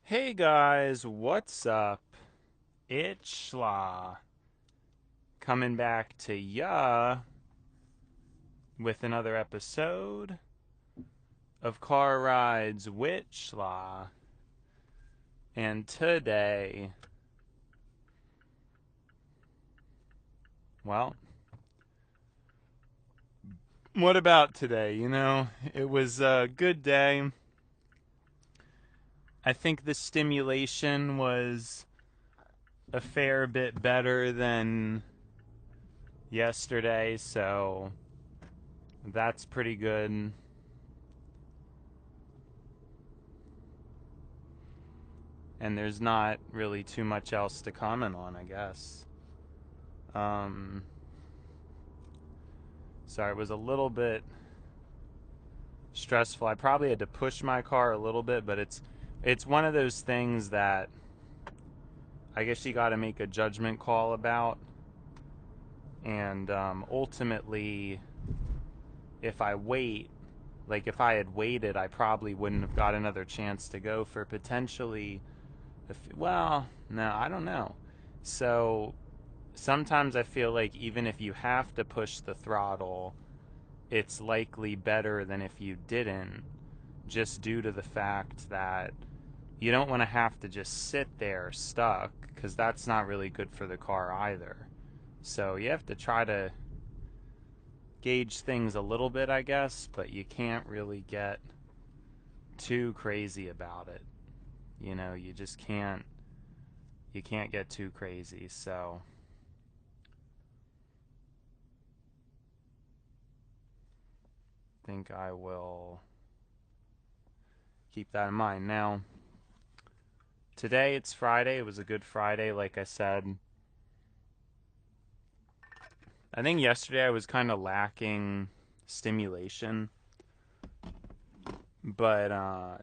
Hey guys, what's up? It's Schla coming back to ya with another episode of Car Rides with Schla. And today, well, what about today? It was a good day. I think the stimulation was a fair bit better than yesterday, so that's pretty good. And there's not really too much else to comment on, I guess. Um, sorry, it was a little bit stressful. I probably had to push my car a little bit, but it's one of those things that I guess you got to make a judgment call about. And ultimately, if I wait, like if I had waited, I probably wouldn't have got another chance to go for potentially. Well, no, I don't know. So sometimes I feel like even if you have to push the throttle, it's likely better than if you didn't, just due to the fact that you don't want to have to just sit there stuck, because that's not really good for the car either. So you have to try to gauge things a little bit, I guess, but you can't really get too crazy about it. You just can't get too crazy. So I think I will keep that in mind. Now, today it's Friday. It was a good Friday, like I said. I think yesterday I was kind of lacking stimulation, but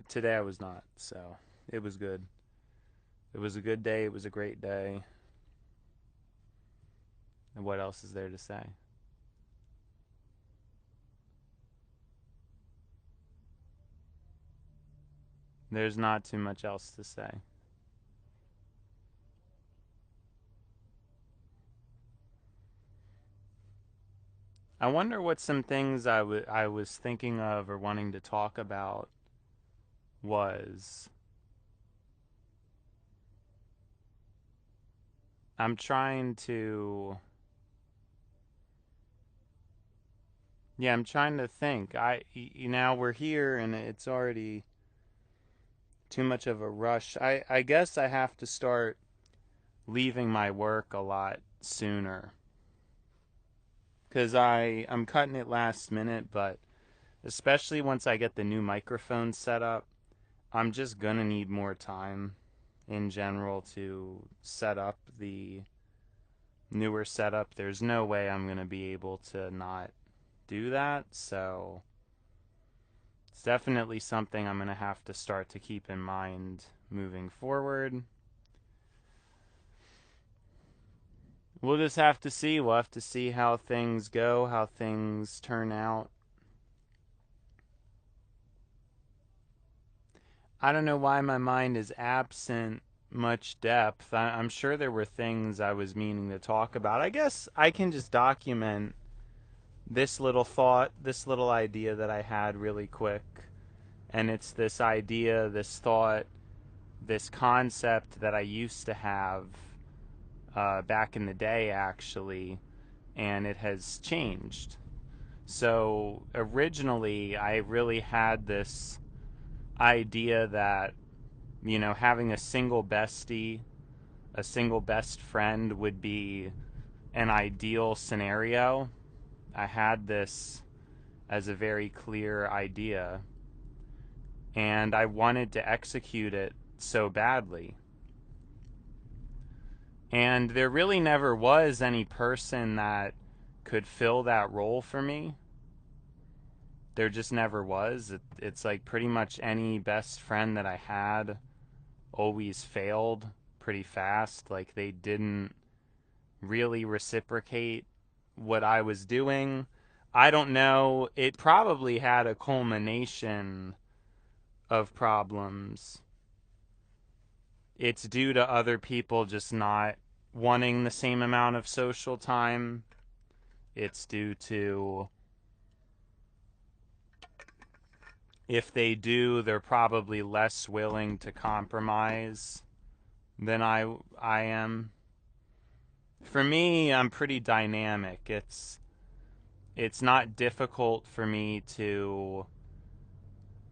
today I was not. So it was good. It was a good day. It was a great day. And what else is there to say? There's not too much else to say. I wonder what some things I was thinking of or wanting to talk about was. I'm trying to. Yeah, I'm trying to think. Now we're here and it's already too much of a rush. I guess I have to start leaving my work a lot sooner, because I'm cutting it last minute, but especially once I get the new microphone set up, I'm just gonna need more time in general to set up the newer setup. There's no way I'm gonna be able to not do that, so it's definitely something I'm gonna have to start to keep in mind moving forward. We'll just have to see. We'll have to see how things go, how things turn out. I don't know why my mind is absent much depth. I'm sure there were things I was meaning to talk about. I guess I can just document this little thought, this little idea that I had really quick. And it's this idea, this thought, this concept that I used to have back in the day, actually, and it has changed. So originally, I really had this idea that, having a single bestie, a single best friend would be an ideal scenario. I had this as a very clear idea, and I wanted to execute it so badly. And there really never was any person that could fill that role for me. There just never was. It's like pretty much any best friend that I had always failed pretty fast. Like they didn't really reciprocate what I was doing. I don't know. It probably had a culmination of problems. it's due to other people just not wanting the same amount of social time. It's due to, if they do, they're probably less willing to compromise than I am. For me, I'm pretty dynamic. It's not difficult for me to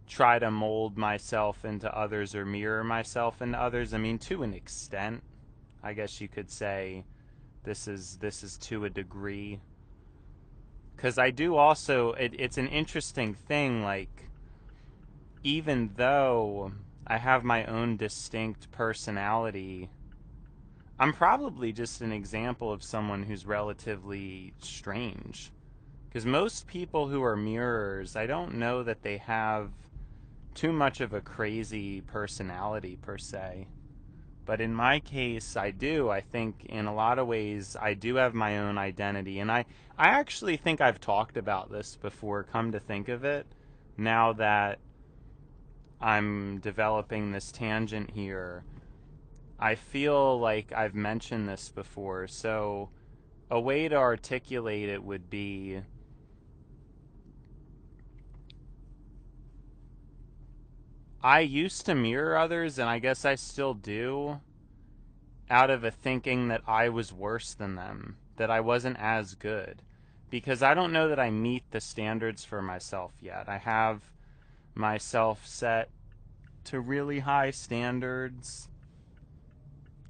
try to mold myself into others or mirror myself into others. I mean, to an extent, I guess you could say this is to a degree. Because I do also, it's an interesting thing, like, even though I have my own distinct personality, I'm probably just an example of someone who's relatively strange. Because most people who are mirrors, I don't know that they have too much of a crazy personality per se. But in my case, I do. I think in a lot of ways, I do have my own identity. And I actually think I've talked about this before, come to think of it, now that I'm developing this tangent here. I feel like I've mentioned this before. So a way to articulate it would be, I used to mirror others, and I guess I still do, out of a thinking that I was worse than them, that I wasn't as good. Because I don't know that I meet the standards for myself yet. I have myself set to really high standards,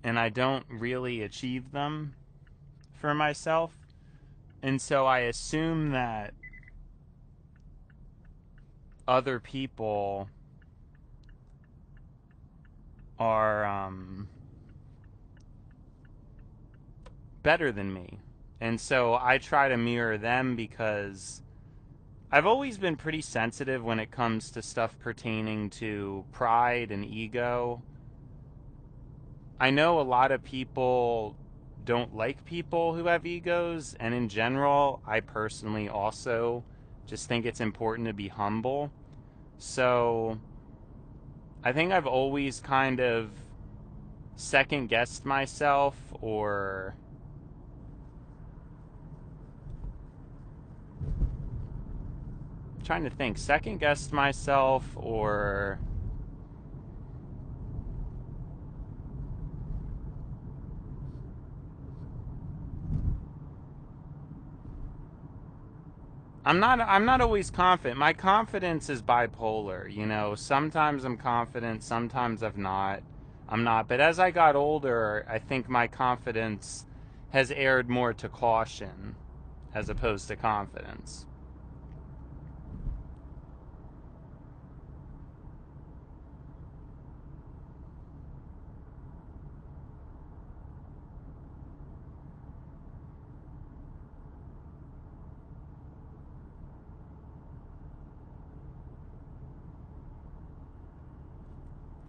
and I don't really achieve them for myself. And so I assume that other people are better than me. And so I try to mirror them because I've always been pretty sensitive when it comes to stuff pertaining to pride and ego. I know a lot of people don't like people who have egos, and in general, I personally also just think it's important to be humble. So I think I've always kind of second guessed myself, or trying to think, second guessed myself, or I'm not always confident. My confidence is bipolar, you know. Sometimes I'm confident, sometimes I'm not. But as I got older, I think my confidence has erred more to caution as opposed to confidence.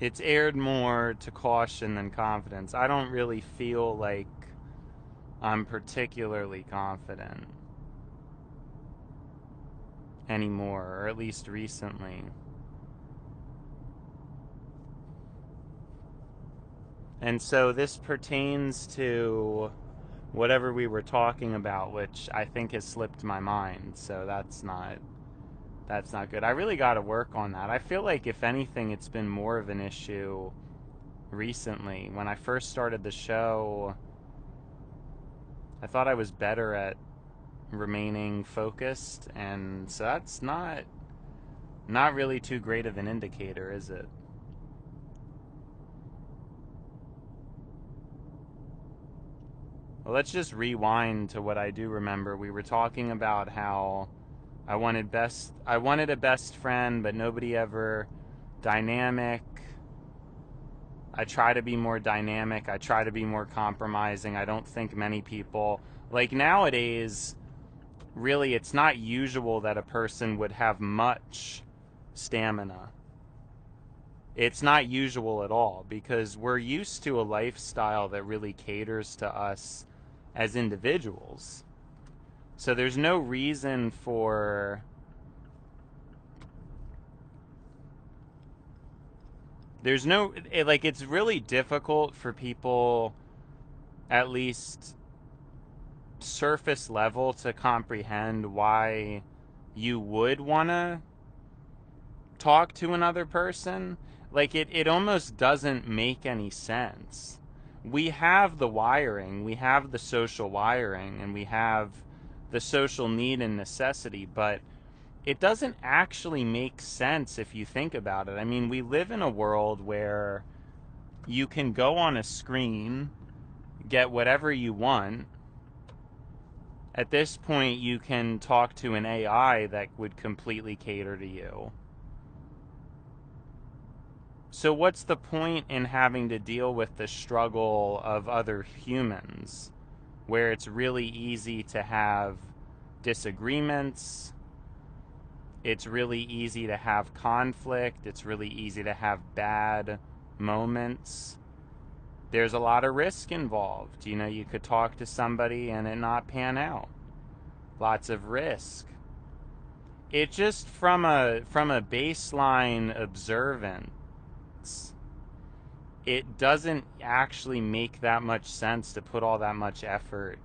It's erred more to caution than confidence. I don't really feel like I'm particularly confident anymore, or at least recently. And so this pertains to whatever we were talking about, which I think has slipped my mind. So that's not good. I really got to work on that. I feel like if anything, it's been more of an issue recently. When I first started the show, I thought I was better at remaining focused, and so that's not really too great of an indicator, is it? Well, let's just rewind to what I do remember. We were talking about how I wanted a best friend, but nobody ever dynamic. I try to be more dynamic. I try to be more compromising. I don't think many people, like nowadays, really it's not usual that a person would have much stamina. It's not usual at all because we're used to a lifestyle that really caters to us as individuals. So there's no reason for There's no, like, it's really difficult for people, at least surface level, to comprehend why you would want to talk to another person. Like, it almost doesn't make any sense. We have the wiring, we have the social wiring, and we have the social need and necessity, but it doesn't actually make sense if you think about it. I mean, we live in a world where you can go on a screen, get whatever you want. At this point, you can talk to an AI that would completely cater to you. So what's the point in having to deal with the struggle of other humans, where it's really easy to have disagreements, it's really easy to have conflict, it's really easy to have bad moments. There's a lot of risk involved. You know, you could talk to somebody and it not pan out. Lots of risk. It just from a baseline observance, it doesn't actually make that much sense to put all that much effort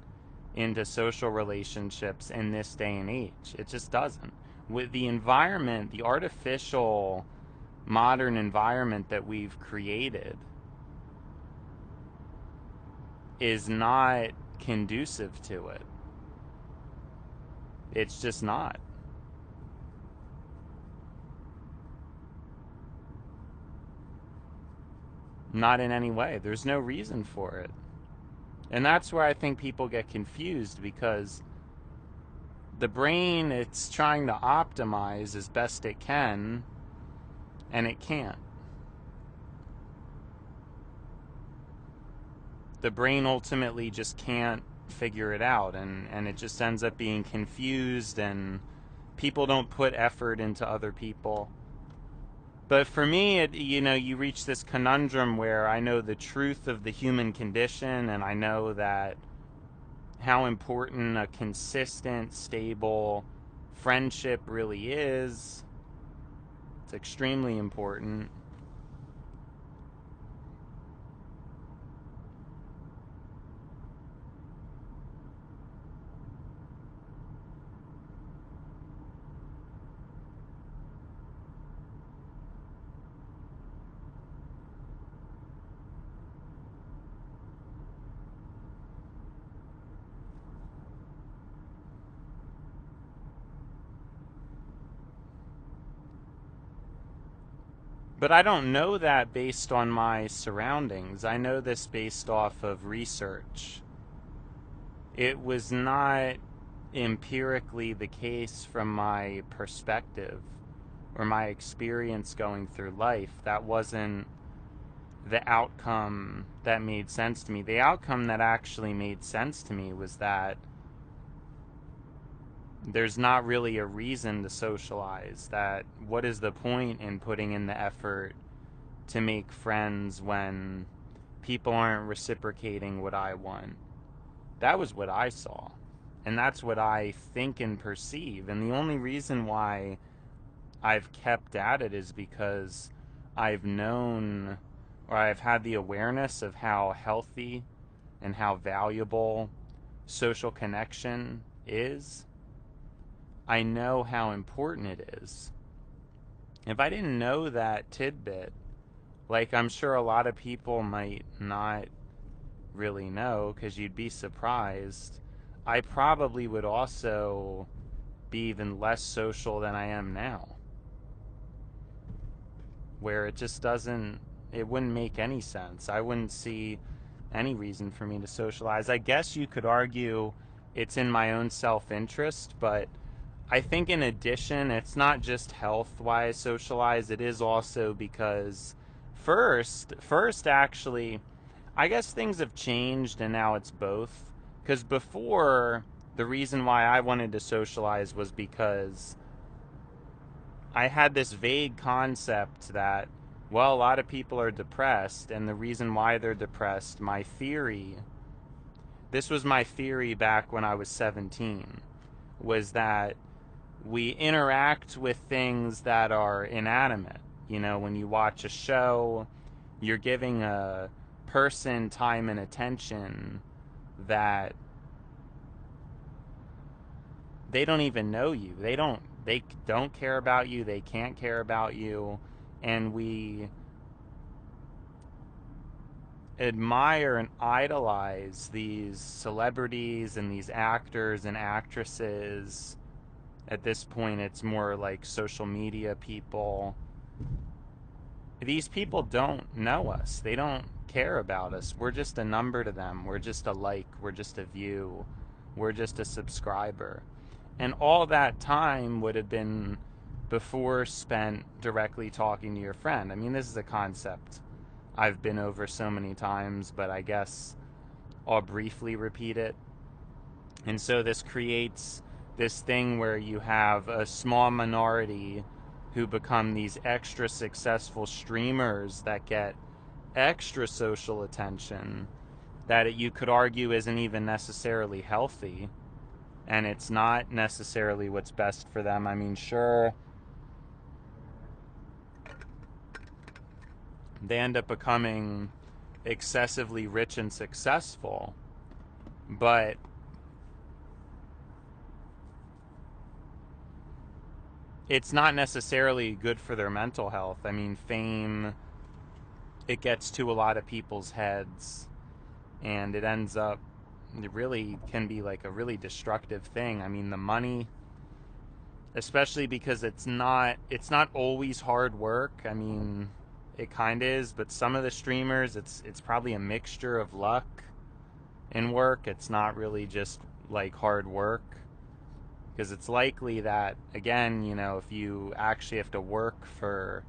into social relationships in this day and age. It just doesn't. With the environment, the artificial modern environment that we've created is not conducive to it. It's just not. Not in any way. There's no reason for it. And that's where I think people get confused, because the brain, it's trying to optimize as best it can, and it can't. The brain ultimately just can't figure it out, and it just ends up being confused, and people don't put effort into other people. But for me, you reach this conundrum where I know the truth of the human condition, and I know that how important a consistent, stable friendship really is. It's extremely important. But I don't know that based on my surroundings. I know this based off of research. It was not empirically the case from my perspective or my experience going through life. That wasn't the outcome that made sense to me. The outcome that actually made sense to me was that there's not really a reason to socialize. That what is the point in putting in the effort to make friends when people aren't reciprocating what I want? That was what I saw. And that's what I think and perceive. And the only reason why I've kept at it is because I've known, or I've had the awareness of how healthy and how valuable social connection is. I know how important it is. If I didn't know that tidbit, like I'm sure a lot of people might not really know, because you'd be surprised, I probably would also be even less social than I am now. Where it just doesn't, it wouldn't make any sense. I wouldn't see any reason for me to socialize. I guess you could argue it's in my own self-interest, but I think in addition, it's not just health why I socialize. It is also because first actually, I guess things have changed and now it's both. Because before, the reason why I wanted to socialize was because I had this vague concept that, well, a lot of people are depressed, and the reason why they're depressed, my theory, this was my theory back when I was 17, was that we interact with things that are inanimate. You know, when you watch a show, you're giving a person time and attention that they don't even know you. They don't care about you. They can't care about you. And we admire and idolize these celebrities and these actors and actresses. At this point, it's more like social media people. These people don't know us. They don't care about us. We're just a number to them. We're just a like. We're just a view. We're just a subscriber. And all that time would have been before spent directly talking to your friend. I mean, this is a concept I've been over so many times, but I guess I'll briefly repeat it. And so this creates this thing where you have a small minority who become these extra successful streamers that get extra social attention that you could argue isn't even necessarily healthy, and it's not necessarily what's best for them. I mean, sure, they end up becoming excessively rich and successful, but it's not necessarily good for their mental health. I mean, fame, it gets to a lot of people's heads, and it ends up, it really can be like a really destructive thing. I mean, the money, especially because it's not always hard work. I mean, it kind of is, but some of the streamers, it's probably a mixture of luck and work. It's not really just like hard work, because it's likely that, again, you know, if you actually have to work for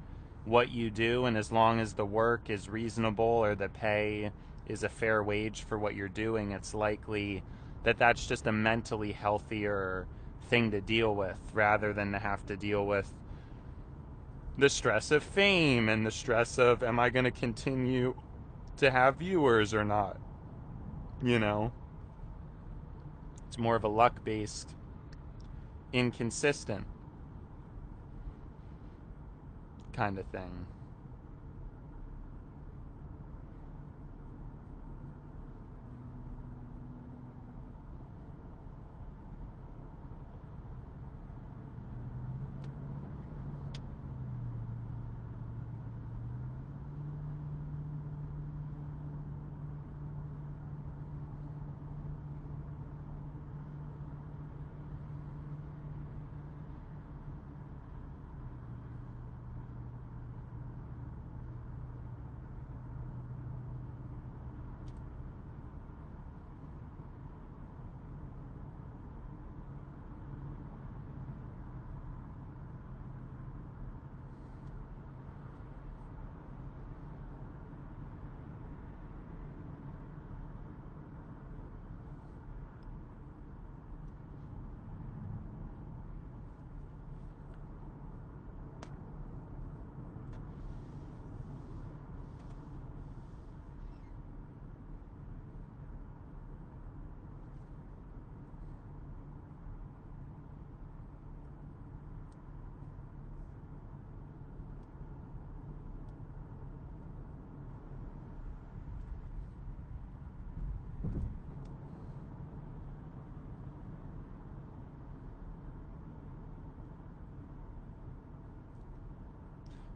what you do, and as long as the work is reasonable or the pay is a fair wage for what you're doing, it's likely that that's just a mentally healthier thing to deal with, rather than to have to deal with the stress of fame and the stress of, am I going to continue to have viewers or not? You know, it's more of a luck based, inconsistent kind of thing.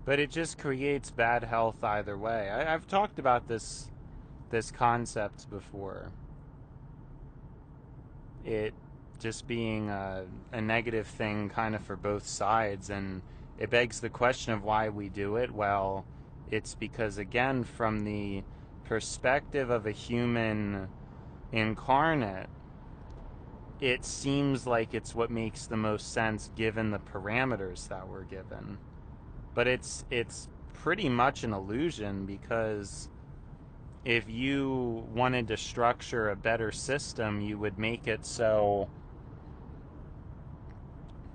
But it just creates bad health either way. I've talked about this concept before. It just being a negative thing kind of for both sides, and it begs the question of why we do it. Well, it's because, again, from the perspective of a human incarnate, it seems like it's what makes the most sense given the parameters that we're given. But it's pretty much an illusion, because if you wanted to structure a better system, you would make it so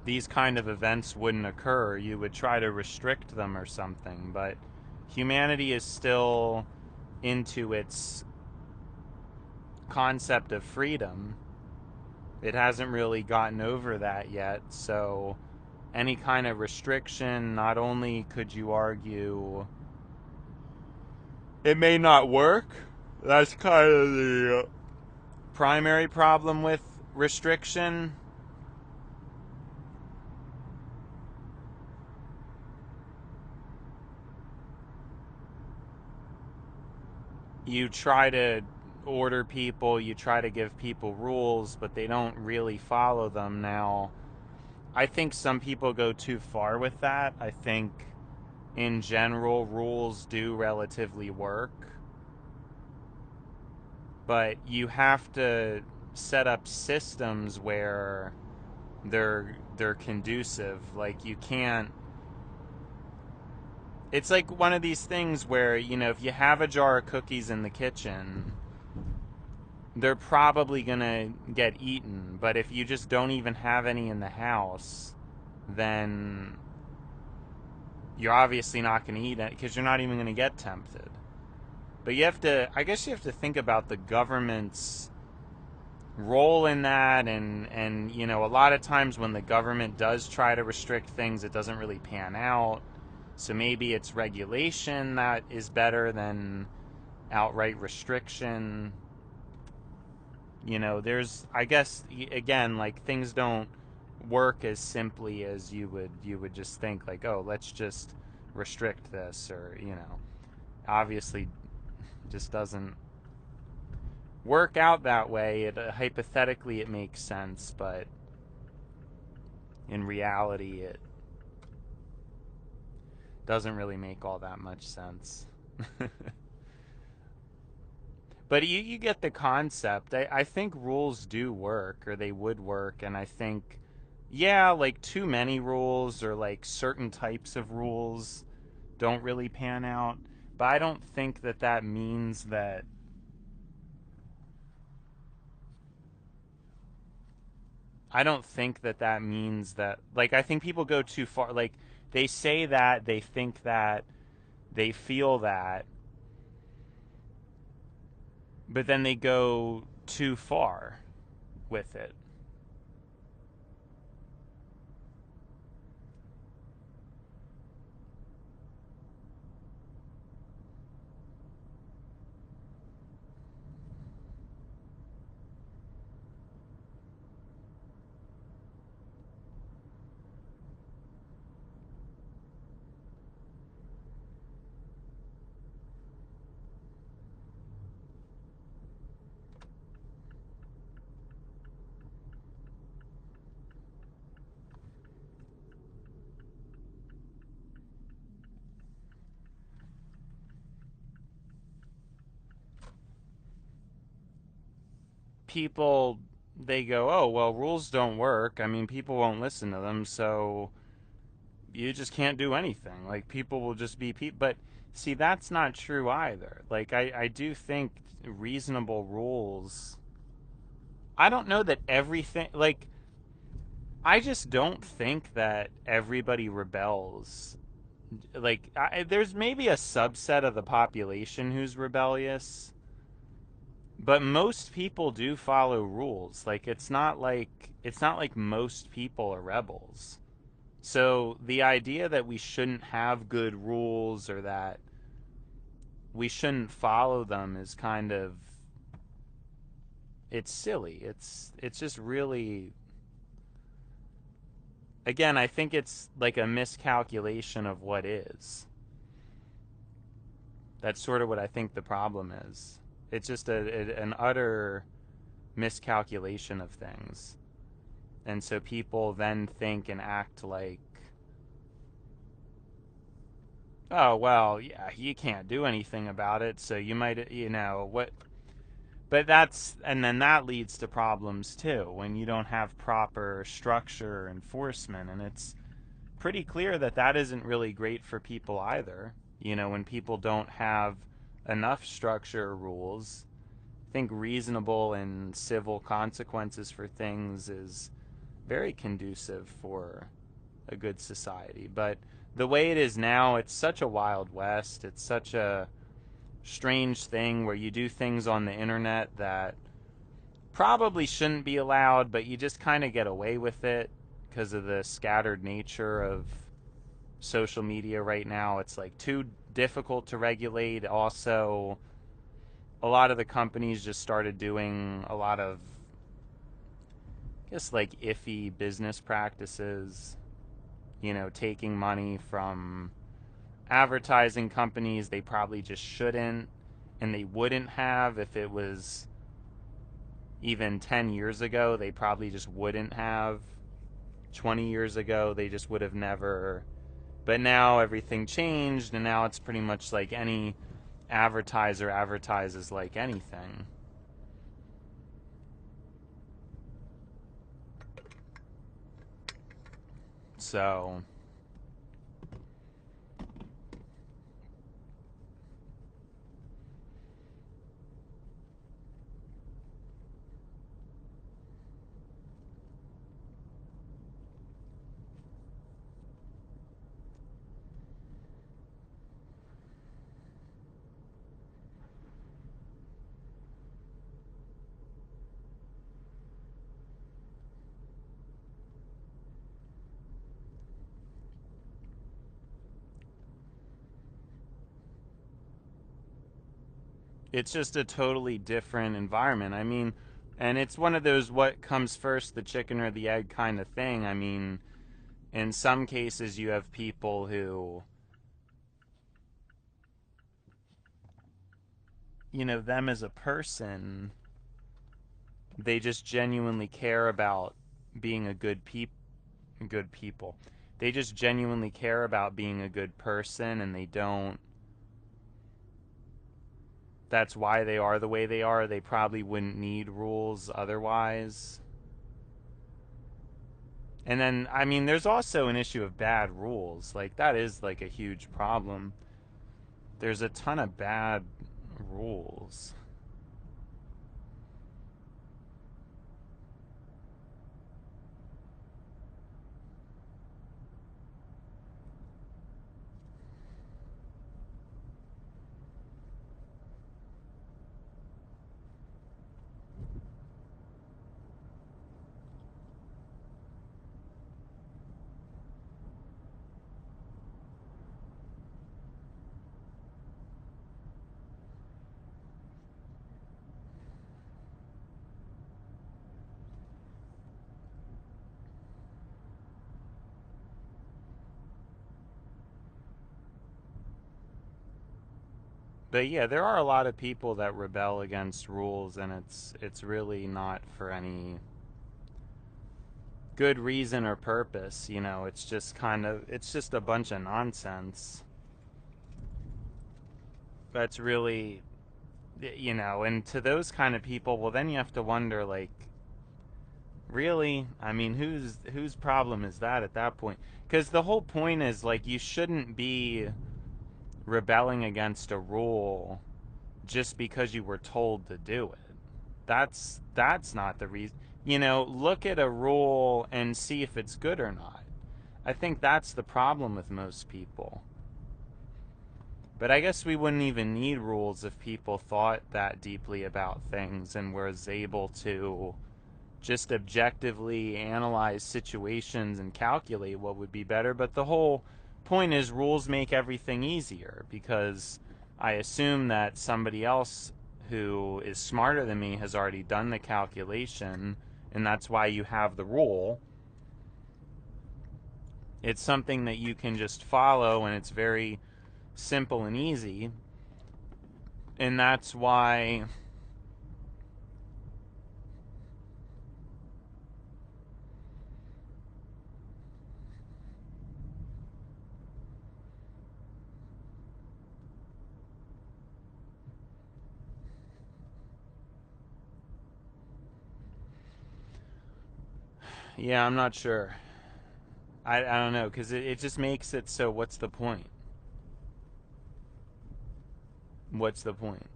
these kind of events wouldn't occur. You would try to restrict them or something. But humanity is still into its concept of freedom. It hasn't really gotten over that yet. So any kind of restriction, not only could you argue it may not work, that's kind of the primary problem with restriction. You try to order people, you try to give people rules, but they don't really follow them. Now, I think some people go too far with that. I think in general rules do relatively work, but you have to set up systems where they're conducive. Like you can't, it's like one of these things where, you know, if you have a jar of cookies in the kitchen, they're probably going to get eaten. But if you just don't even have any in the house, then you're obviously not going to eat it because you're not even going to get tempted. But you have to, I guess you have to think about the government's role in that. And you know, a lot of times when the government does try to restrict things, it doesn't really pan out. So maybe it's regulation that is better than outright restriction. You know, there's, I guess, again, like things don't work as simply as you would just think, like, oh, let's just restrict this, or, you know, obviously just doesn't work out that way. It hypothetically it makes sense, but in reality it doesn't really make all that much sense. But you get the concept. I think rules do work, or they would work, and I think, yeah, like too many rules or like certain types of rules don't really pan out. But I don't think that that means that. I don't think that that means that. Like, I think people go too far. Like, they say that, they think that, they feel that, but then they go too far with it. People, they go, oh, well, rules don't work. I mean, people won't listen to them, so you just can't do anything. Like, people will just be people. But see, that's not true either. Like, I do think reasonable rules. I don't know that everything, like, I just don't think that everybody rebels. Like, there's maybe a subset of the population who's rebellious, but most people do follow rules. Like, it's not like most people are rebels. So the idea that we shouldn't have good rules or that we shouldn't follow them is kind of, it's silly. It's just really, again, I think it's like a miscalculation of what is. That's sort of what I think the problem is. It's just an utter miscalculation of things. And so people then think and act like, oh, well, yeah, you can't do anything about it, so you might, you know, what. But that's, and then that leads to problems too when you don't have proper structure or enforcement. And it's pretty clear that that isn't really great for people either. You know, when people don't have enough structure or rules, I think reasonable and civil consequences for things is very conducive for a good society. But the way it is now, it's such a wild west. It's such a strange thing where you do things on the internet that probably shouldn't be allowed, but you just kind of get away with it. because of the scattered nature of social media right now. It's like too difficult to regulate. Also, a lot of the companies just started doing a lot of, I guess, like iffy business practices, taking money from advertising companies they probably just shouldn't and they wouldn't have if it was even 10 years ago. They probably just wouldn't have. 20 years ago, they just would have never. But now everything changed, and now it's pretty much like any advertiser advertises like anything. So, it's just a totally different environment. I mean, and it's one of those what comes first, the chicken or the egg kind of thing. I mean, in some cases, you have people who, them as a person, they just genuinely care about being a good people. They just genuinely care about being a good person, and they don't. That's why they are the way they are. They probably wouldn't need rules otherwise. And then, I mean, there's also an issue of bad rules. Like, that is like a huge problem. There's a ton of bad rules. But yeah, there are a lot of people that rebel against rules, and it's really not for any good reason or purpose. It's just it's just a bunch of nonsense. That's really, and to those kind of people, well, then you have to wonder, like, really? I mean, whose problem is that at that point? Because the whole point is, like, you shouldn't be rebelling against a rule just because you were told to do it. That's not the reason. Look at a rule and see if it's good or not. I think that's the problem with most people. But I guess we wouldn't even need rules if people thought that deeply about things and was able to just objectively analyze situations and calculate what would be better. But the whole point is rules make everything easier because I assume that somebody else who is smarter than me has already done the calculation, and that's why you have the rule. It's something that you can just follow, and it's very simple and easy. And that's why. Yeah, I'm not sure. I don't know, because it just makes it so what's the point? What's the point?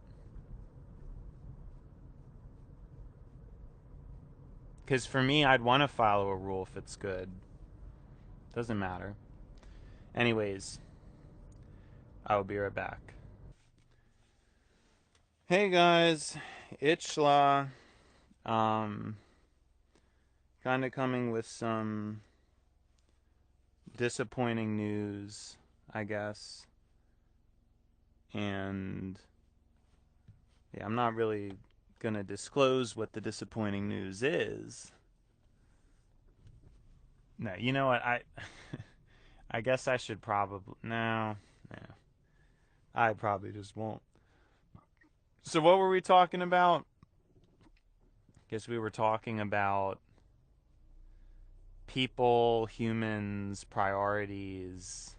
Because for me, I'd want to follow a rule if it's good. Doesn't matter. Anyways, I will be right back. Hey guys, it's Schla. Um, kind of coming with some disappointing news, I guess. And yeah, I'm not really going to disclose what the disappointing news is. No, you know what? I guess I should probably no. I probably just won't. So what were we talking about? Guess we were talking about people, humans, priorities,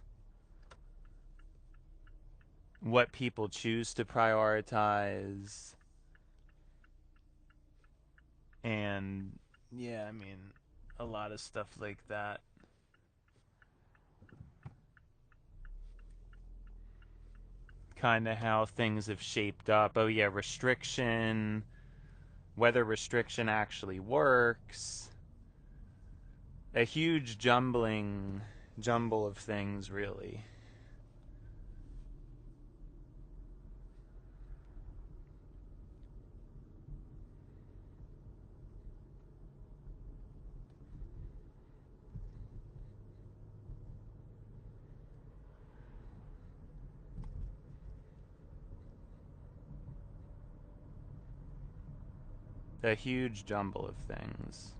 what people choose to prioritize, and yeah, I mean, a lot of stuff like that. Kind of how things have shaped up. Oh, yeah, restriction, whether restriction actually works. A huge jumble of things, really. A huge jumble of things.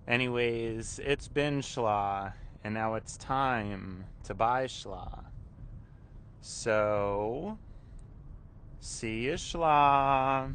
Anyways, it's been schla, and now it's time to buy schla. So, see you schla.